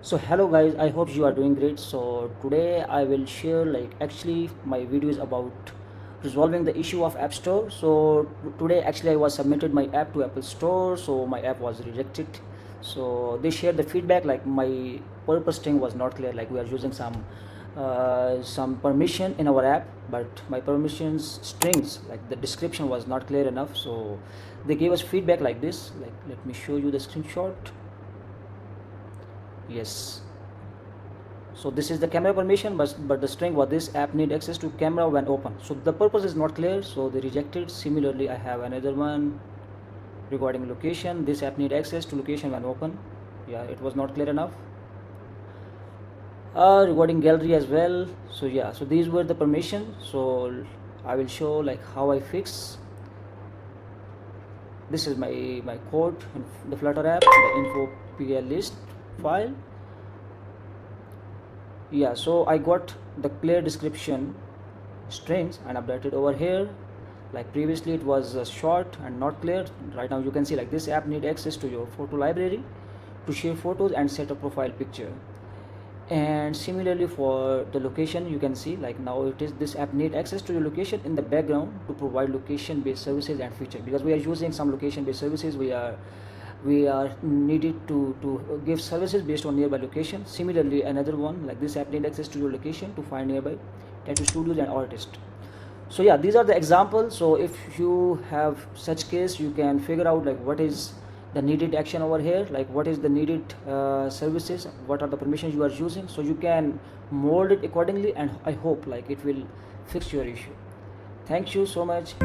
So hello guys, I hope you are doing great. So today I will share, like, actually my video is about resolving the issue of App Store. So today actually I was submitted my app to Apple Store, so my app was rejected. So they shared the feedback like my purpose string was not clear, like we are using some permission in our app, but my permissions strings, like the description was not clear enough. So they gave us feedback like this. Like, let me show you the screenshot. Yes, so this is the camera permission, but the string was this app need access to camera when open. So the purpose is not clear, so they rejected. Similarly, I have another one regarding location. This app need access to location when open. Yeah, it was not clear enough. Regarding gallery as well. So yeah, so these were the permission. So I will show like how I fix. This is my code in the Flutter app, the info pl list file. Yeah, so I got the clear description strings and updated over here. Like previously it was short and not clear. Right now you can see like this app need access to your photo library to share photos and set a profile picture. And similarly for the location, you can see like now it is this app need access to your location in the background to provide location based services and feature. Because we are using some location based services, we are needed to give services based on nearby location. Similarly, another one like this app need access to your location to find nearby tattoo studios and artists. So yeah, these are the examples. So if you have such case, you can figure out like what is the needed action over here, like what is the needed services, what are the permissions you are using, so you can mold it accordingly, and I hope like it will fix your issue. Thank you so much.